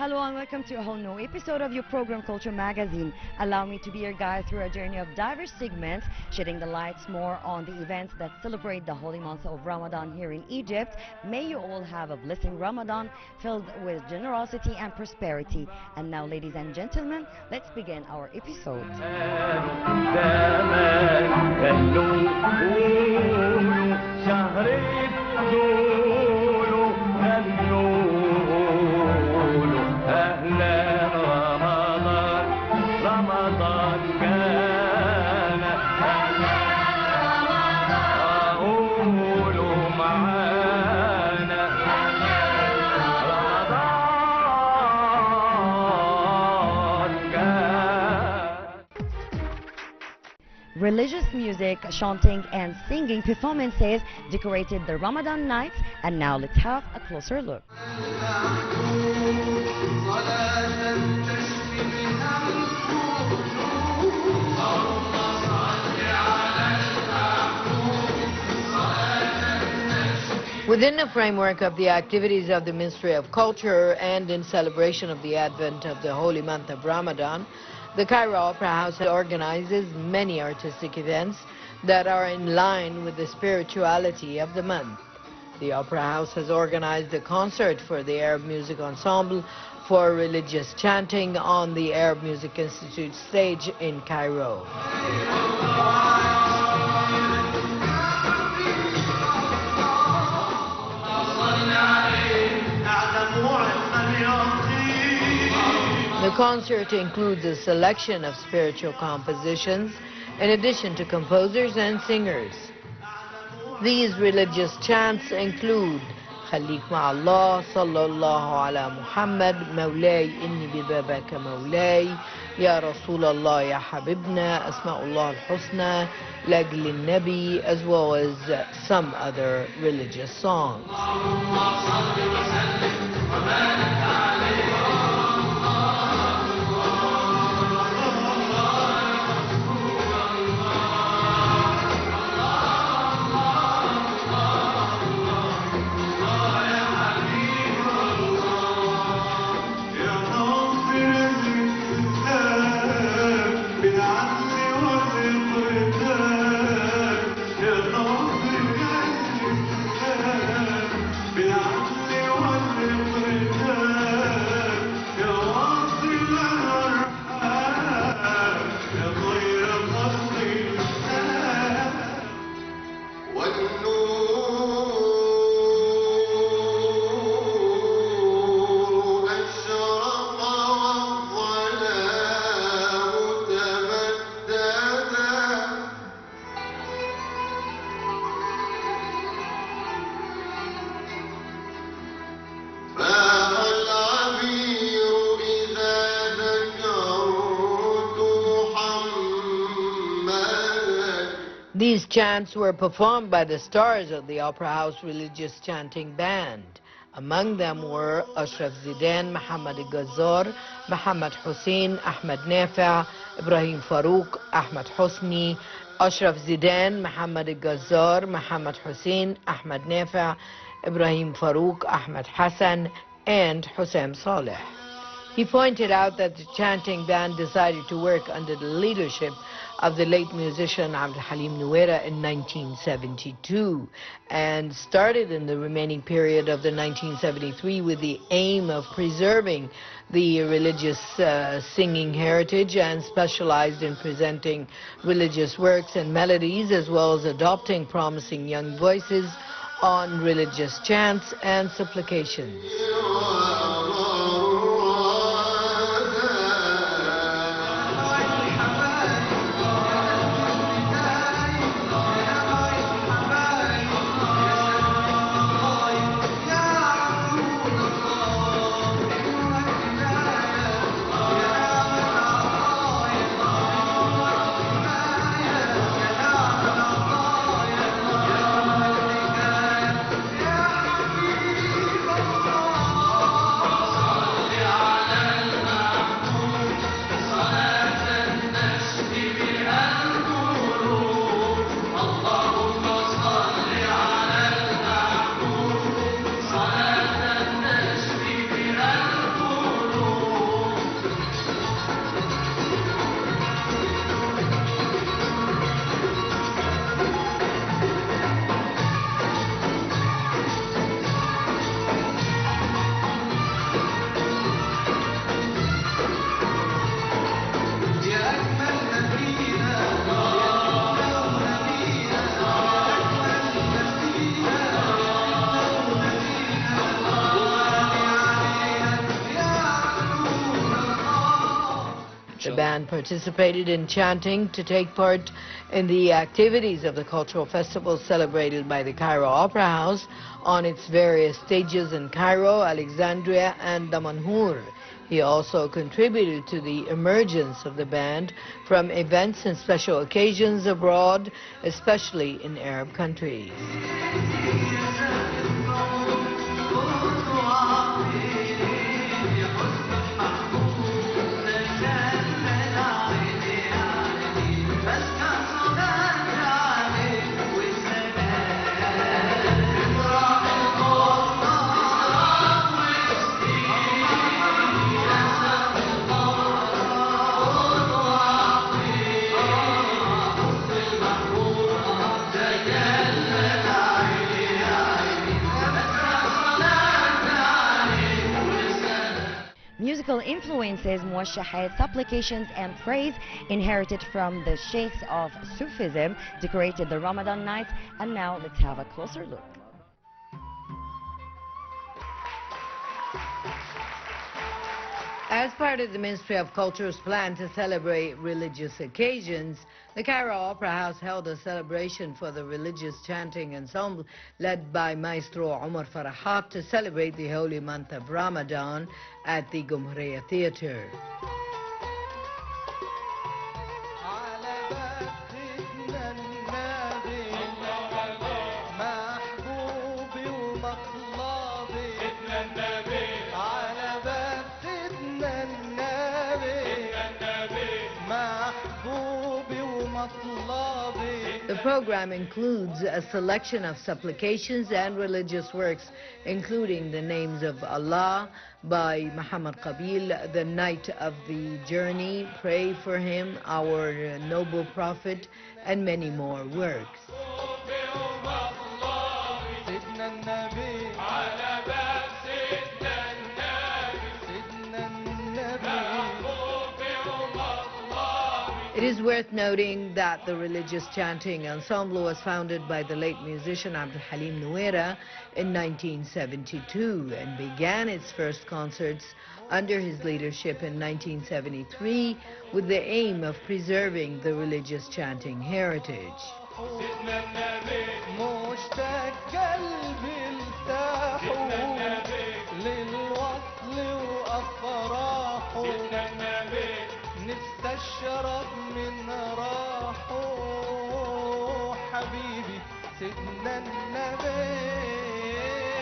Hello and welcome to a whole new episode of your program Culture Magazine. Allow me to be your guide through a journey of diverse segments, shedding the lights more on the events that celebrate the holy month of Ramadan here in Egypt. May you all have a blessing Ramadan filled with generosity and prosperity. And now, ladies and gentlemen, let's begin our episode. Religious music, chanting and singing performances decorated the Ramadan nights, and now let's have a closer look. Within the framework of the activities of the Ministry of Culture and in celebration of the advent of the holy month of Ramadan, the Cairo Opera House organizes many artistic events that are in line with the spirituality of the month. The Opera House has organized a concert for the Arab Music Ensemble for religious chanting on the Arab Music Institute stage in Cairo. The concert includes a selection of spiritual compositions in addition to composers and singers. These religious chants include خليك مع الله صلى الله على محمد مولاي إني ببابك مولاي يا رسول الله يا حبيبنا أسماء الله الحسنى لأجل النبي, as well as some other religious songs. These chants were performed by the stars of the Opera House Religious Chanting Band. Among them were Ashraf Zidan, Muhammad Ghazar, Muhammad Hussein, Ahmed Nafi', Ibrahim Farouk, Ahmed Hosni, Ashraf Zidan, Muhammad Ghazar, Muhammad Hussein, Ahmed Nafi', Ibrahim Farouk, Ahmed Hassan, and Hussein Saleh. He pointed out that the chanting band decided to work under the leadership of the late musician Abdul Halim Nuera in 1972 and started in the remaining period of the 1973 with the aim of preserving the religious singing heritage and specialized in presenting religious works and melodies, as well as adopting promising young voices on religious chants and supplications. band participated in chanting to take part in the activities of the cultural festival celebrated by the Cairo Opera House on its various stages in Cairo, Alexandria, and Damanhur. He also contributed to the emergence of the band from events and special occasions abroad, especially in Arab countries. Musical influences, muwashahat, supplications and praise inherited from the sheikhs of Sufism decorated the Ramadan nights, and now let's have a closer look. As part of the Ministry of Culture's plan to celebrate religious occasions, the Cairo Opera House held a celebration for the religious chanting ensemble led by Maestro Omar Farahat to celebrate the holy month of Ramadan at the Gumhuriya Theatre. The program includes a selection of supplications and religious works, including the names of Allah by Muhammad Qabil, the Night of the Journey, Pray for Him, Our Noble Prophet, and many more works. It is worth noting that the religious chanting ensemble was founded by the late musician Abdul Halim Nuera in 1972 and began its first concerts under his leadership in 1973 with the aim of preserving the religious chanting heritage. اشرب من راحه حبيبي سيدنا النبي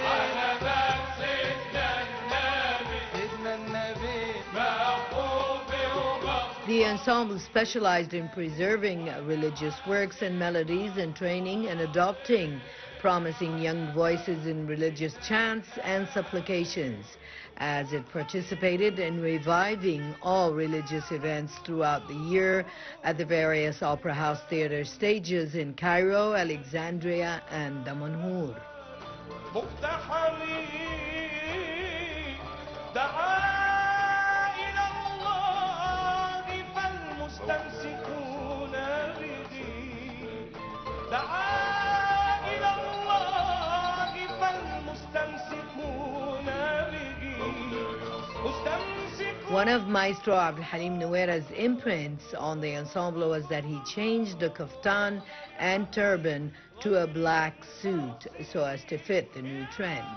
على باب سيدنا النبي محبوبي ومحبوبي. The ensemble specialized in preserving religious works and melodies and training and adopting promising young voices in religious chants and supplications, as it participated in reviving all religious events throughout the year at the various Opera House Theatre stages in Cairo, Alexandria, and Damanhur. One of Maestro Abdul Halim Nuera's imprints on the ensemble was that he changed the kaftan and turban to a black suit so as to fit the new trends.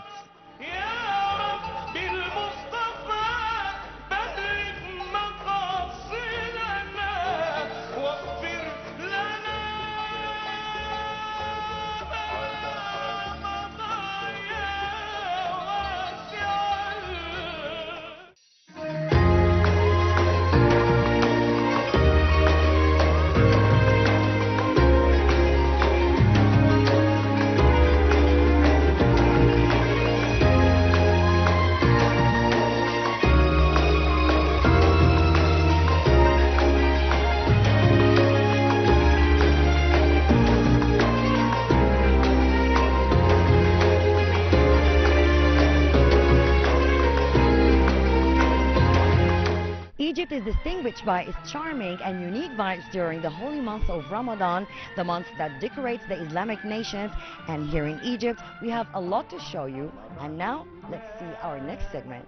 Egypt is distinguished by its charming and unique vibes during the holy month of Ramadan, the month that decorates the Islamic nations. And here in Egypt, we have a lot to show you. And now, let's see our next segment.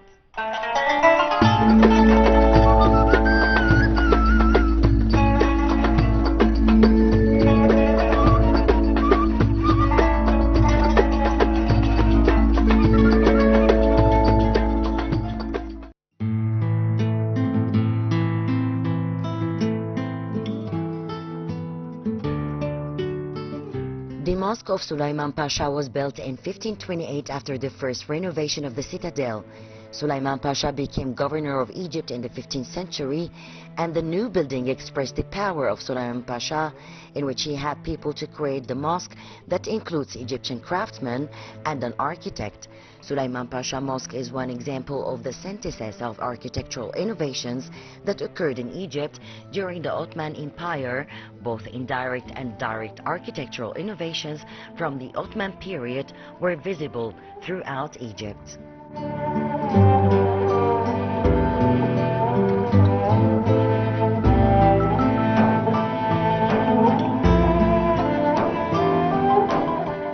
Mosque of Sulaiman Pasha was built in 1528 after the first renovation of the citadel. Sulaiman Pasha became governor of Egypt in the 15th century, and the new building expressed the power of Sulaiman Pasha, in which he had people to create the mosque that includes Egyptian craftsmen and an architect. Sulaiman Pasha Mosque is one example of the synthesis of architectural innovations that occurred in Egypt during the Ottoman Empire. Both indirect and direct architectural innovations from the Ottoman period were visible throughout Egypt.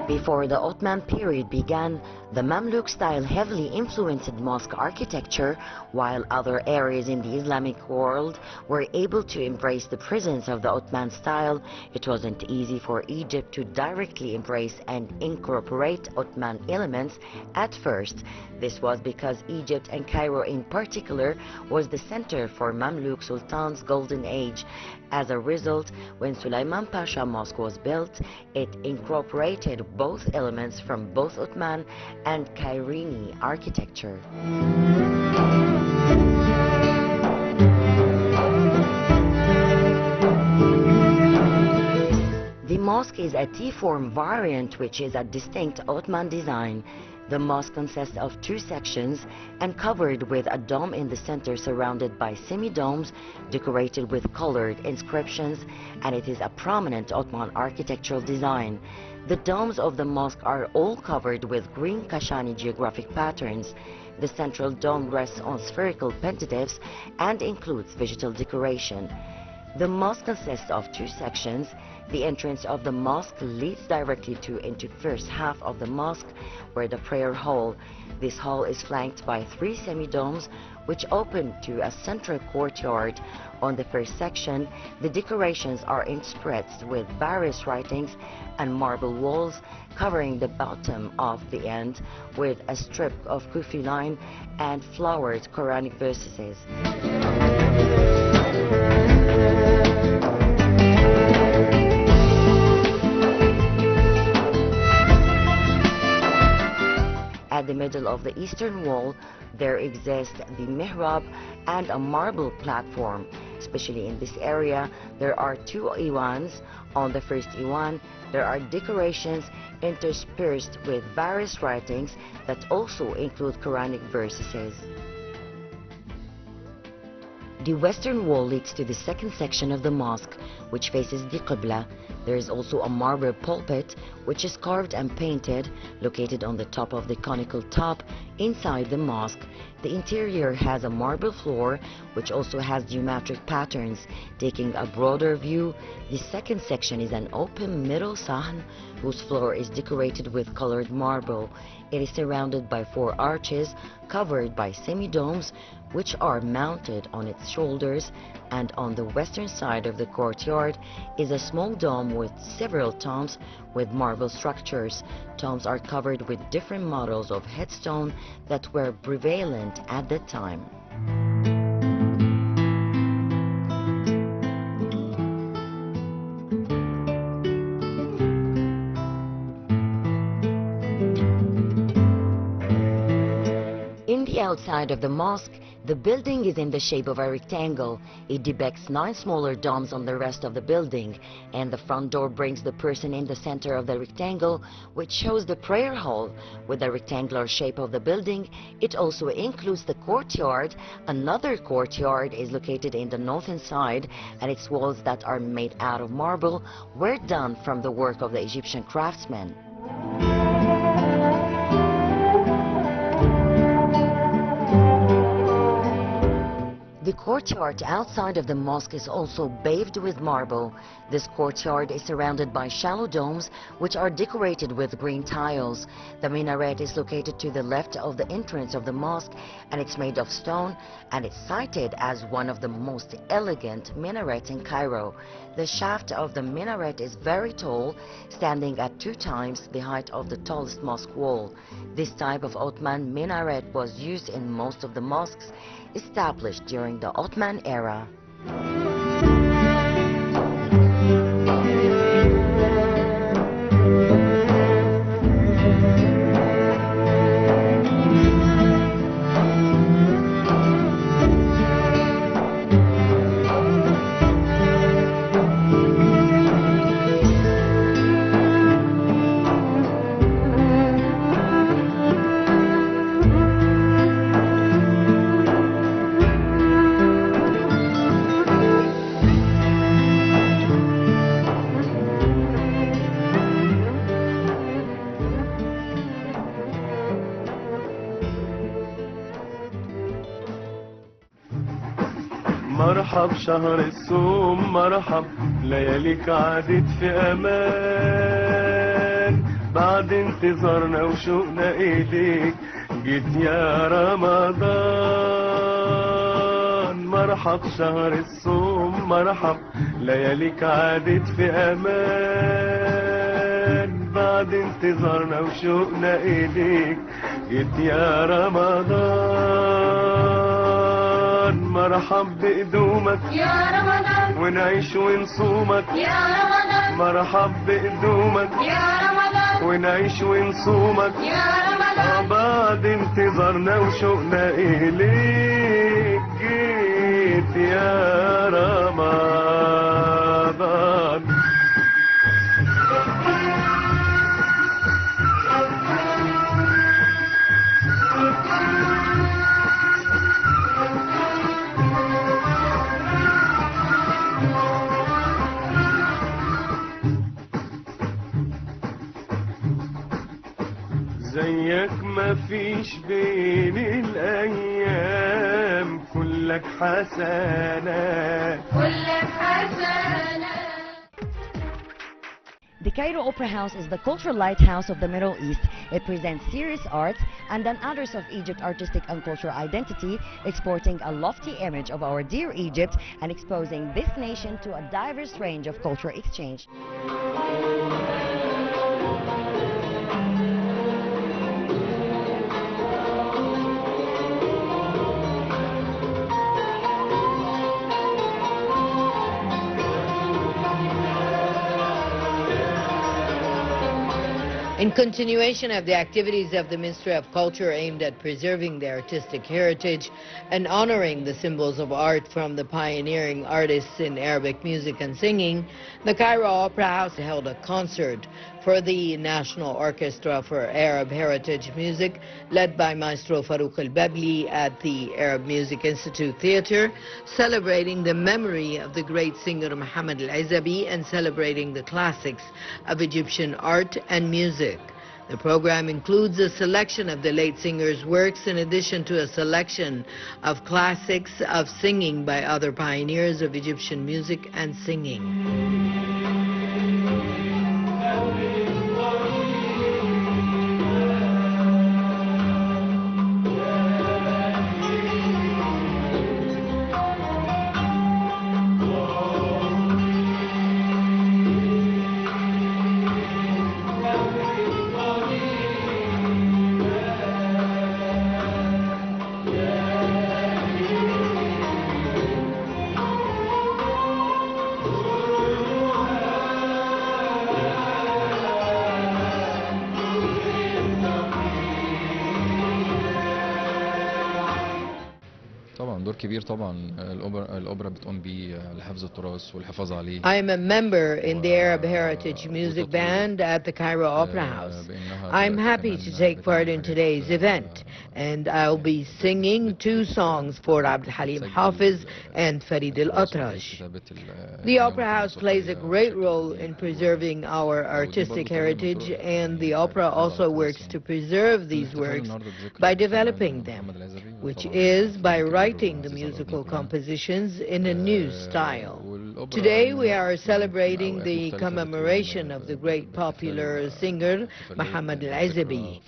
Before the Ottoman period began, the Mamluk style heavily influenced mosque architecture, while other areas in the Islamic world were able to embrace the presence of the Ottoman style. It wasn't easy for Egypt to directly embrace and incorporate Ottoman elements at first. This was because Egypt, and Cairo in particular, was the center for Mamluk Sultan's golden age. As a result, when Sulaiman Pasha Mosque was built, it incorporated both elements from both Ottoman and Cairini architecture. The mosque is a T-form variant, which is a distinct Ottoman design. The mosque consists of two sections and covered with a dome in the center, surrounded by semi-domes decorated with colored inscriptions, and it is a prominent Ottoman architectural design. The domes of the mosque are all covered with green Kashani geographic patterns. The central dome rests on spherical pentatives and includes vegetal decoration. The mosque consists of two sections. The entrance of the mosque leads directly into first half of the mosque, where the prayer hall. This hall is flanked by three semi-domes which open to a central courtyard. On the first section, the decorations are interspersed with various writings and marble walls covering the bottom of the end with a strip of Kufi line and flowered Quranic verses. At the middle of the eastern wall, there exists the mihrab and a marble platform. Especially in this area, there are two iwans. On the first iwan, there are decorations interspersed with various writings that also include Quranic verses. The western wall leads to the second section of the mosque, which faces the Qibla. There is also a marble pulpit, which is carved and painted, located on the top of the conical top inside the mosque. The interior has a marble floor, which also has geometric patterns. Taking a broader view, the second section is an open middle sahn, whose floor is decorated with colored marble. It is surrounded by four arches, covered by semi-domes, which are mounted on its shoulders, and on the western side of the courtyard is a small dome with several tombs with marble structures. Tombs are covered with different models of headstone that were prevalent at that time. In the outside of the mosque, the building is in the shape of a rectangle. It depicts 9 smaller domes on the rest of the building, and the front door brings the person in the center of the rectangle, which shows the prayer hall. With the rectangular shape of the building, it also includes the courtyard. Another courtyard is located in the northern side, and its walls that are made out of marble were done from the work of the Egyptian craftsmen. The courtyard outside of the mosque is also paved with marble. This courtyard is surrounded by shallow domes which are decorated with green tiles. The minaret is located to the left of the entrance of the mosque, and it's made of stone, and it's cited as one of the most elegant minarets in Cairo. The shaft of the minaret is very tall, standing at 2 times the height of the tallest mosque wall. This type of Ottoman minaret was used in most of the mosques established during the Ottoman era. مرحب شهر الصوم مرحب لياليك عادت في امان بعد انتظارنا وشوقنا ايديك جيت يا رمضان مرحب شهر الصوم مرحب لياليك عادت في امان بعد انتظارنا وشوقنا ايديك جيت يا رمضان مرحب بقدومك يا رمضان ونعيش ونصومك يا رمضان مرحب بقدومك يا رمضان ونعيش ونصومك يا رمضان بعد انتظارنا وشوقنا إليك جيت يا رمضان زيك مفيش بين الأيام كلك حسنات كلك حسنات. The Cairo Opera House is the cultural lighthouse of the Middle East. It presents serious arts and then others of Egypt's artistic and cultural identity, exporting a lofty image of our dear Egypt and exposing this nation to a diverse range of cultural exchange. In continuation of the activities of the Ministry of Culture aimed at preserving the artistic heritage and honoring the symbols of art from the pioneering artists in Arabic music and singing, the Cairo Opera House held a concert for the National Orchestra for Arab Heritage Music, led by Maestro Farouk al-Babli at the Arab Music Institute Theater, celebrating the memory of the great singer Muhammad al-Izabi and celebrating the classics of Egyptian art and music. The program includes a selection of the late singer's works in addition to a selection of classics of singing by other pioneers of Egyptian music and singing. طبعا دور كبير طبعا الأوبرا بتقوم بيه لحفظ التراث والحفاظ عليه. I am a member in the Arab Heritage Music Band at the Cairo Opera House. I'm happy to take part in today's event, and I'll be singing two songs for Abd al-Halim Hafiz and Farid al-Atrash. The Opera House plays a great role in preserving our artistic heritage, and the opera also works to preserve these works by developing them, which is by writing the musical compositions in a new style. Today we are celebrating the commemoration of the great popular singer Muhammad al-Izabi.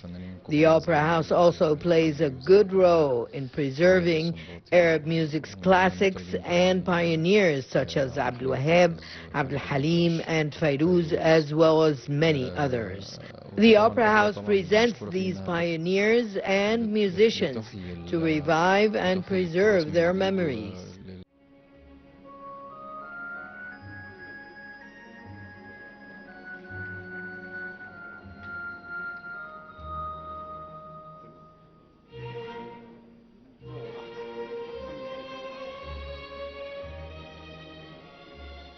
The Opera House also plays a good role in preserving Arab music's classics and pioneers such as Abdul Wahab, Abdul Halim and Fairuz, as well as many others. The Opera House presents these pioneers and musicians to revive and preserve their memories.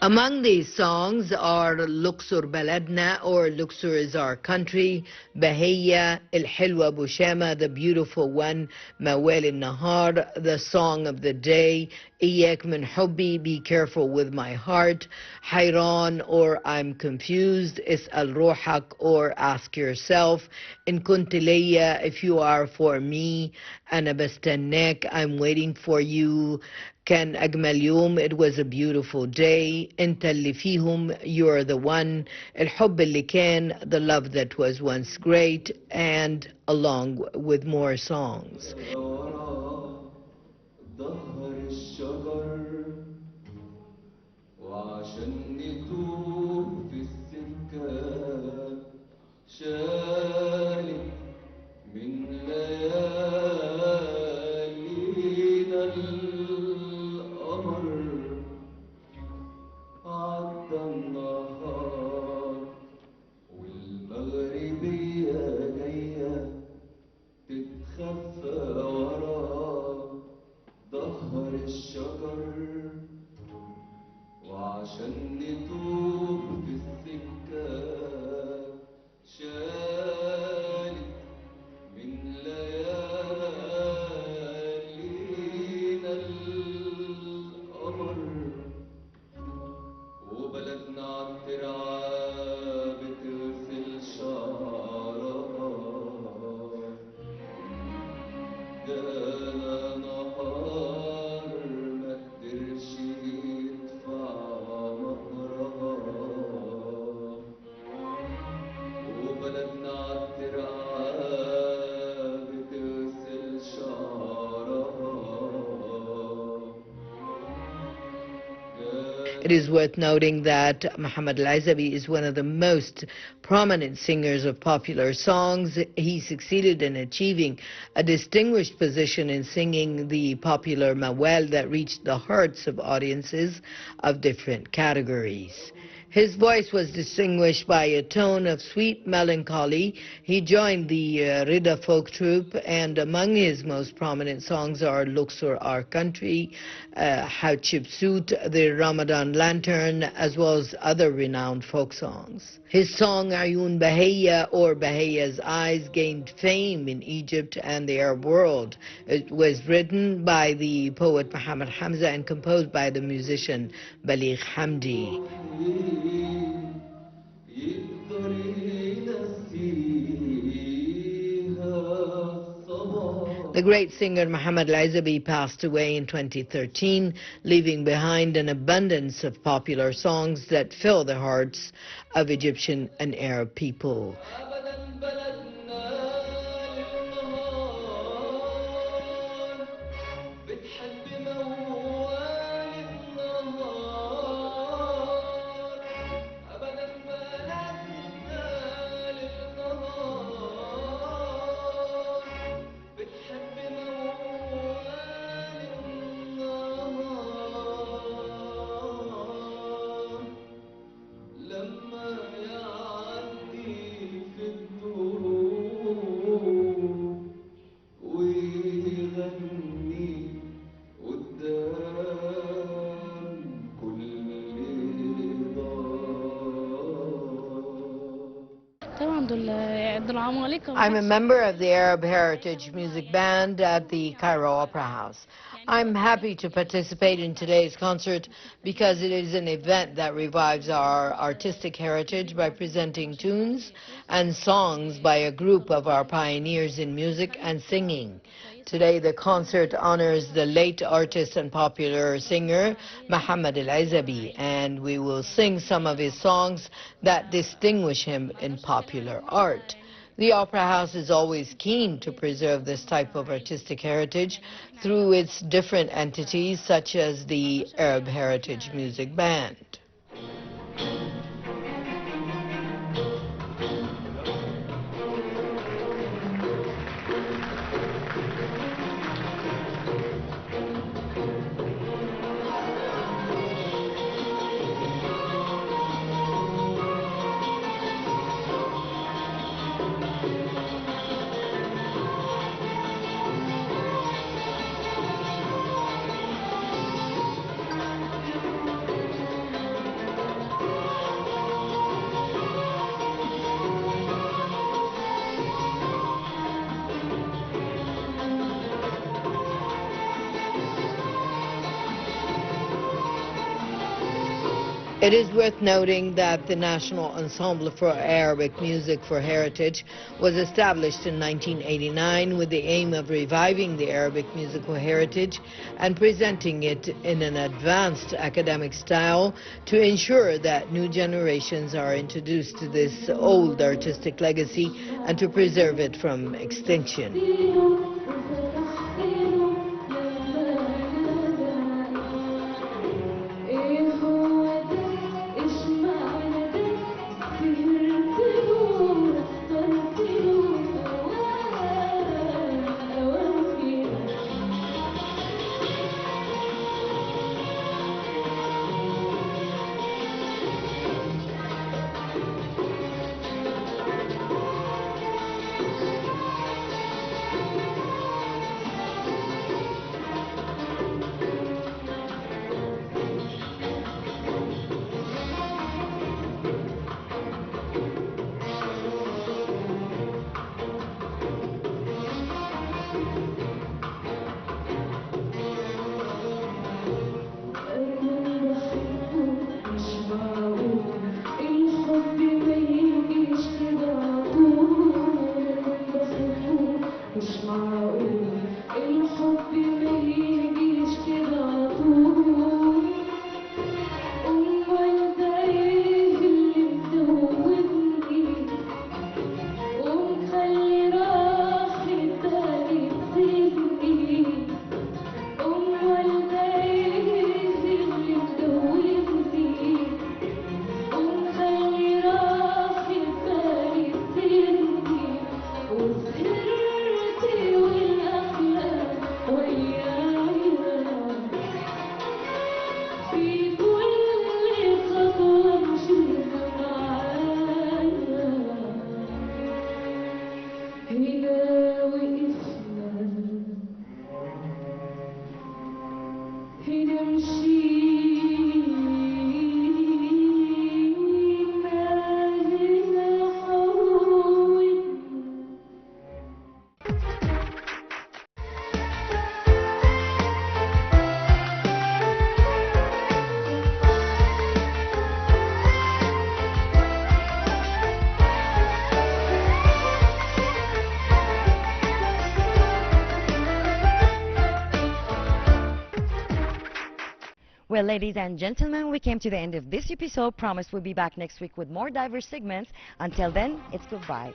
Among these songs are Luxor Baladna, or Luxor is our country, Bahia, El Hilwa Bushama, the beautiful one, Mawal al-Nahar, the song of the day, Iyak min Hubbi, be careful with my heart, Hayran, or I'm confused, Is'al Ruhak, or ask yourself, In Kuntiliya, if you are for me, Ana Bastannek, I'm waiting for you, كان أجمل يوم, it was a beautiful day, انت اللي فيهم, you're the one, الحب اللي كان, the love that was once great, and along with more songs. ورا ظهر الشجر وعشان نتوه في السكة شالت من ليالينا القمر عدى النهار والمغربية جاية تتخفى ورا ظهر الشجر وعشان نتوه في السكة شالت من ليالينا القمر وبلدنا عالترعة بتغسل شعرها جانا نهار ما قدرش يدفع مهرها وبلدنا عالترعة بتغسل شعرها It is worth noting that Muhammad Al-Aizabi is one of the most prominent singers of popular songs. He succeeded in achieving a distinguished position in singing the popular mawal that reached the hearts of audiences of different categories. His voice was distinguished by a tone of sweet melancholy. He joined the Rida folk troupe, and among his most prominent songs are Luxor, Our Country, Hatshepsut, the Ramadan Lantern, as well as other renowned folk songs. His song Ayun Bahia, or Bahia's Eyes, gained fame in Egypt and the Arab world. It was written by the poet Muhammad Hamza and composed by the musician Baligh Hamdi. يقدر ينسيها الصباح The great singer Muhammad Al-Aizabi passed away in 2013, leaving behind an abundance of popular songs that fill the hearts of Egyptian and Arab people. أبداً بلدنا للنهار بتحب موال النهار أبداً بلدنا للنهار بتحب موال النهار لما يعدي في الدروب ويغني قدام كل ضال I'm a member of the Arab Heritage Music Band at the Cairo Opera House. I'm happy to participate in today's concert because it is an event that revives our artistic heritage by presenting tunes and songs by a group of our pioneers in music and singing. Today the concert honors the late artist and popular singer Muhammad Al-Aizabi, and we will sing some of his songs that distinguish him in popular art. The Opera House is always keen to preserve this type of artistic heritage through its different entities, such as the Arab Heritage Music Band. It is worth noting that the National Ensemble for Arabic Music for Heritage was established in 1989 with the aim of reviving the Arabic musical heritage and presenting it in an advanced academic style to ensure that new generations are introduced to this old artistic legacy and to preserve it from extinction. Well, ladies and gentlemen, we came to the end of this episode. Promise we'll be back next week with more diverse segments. Until then, it's goodbye.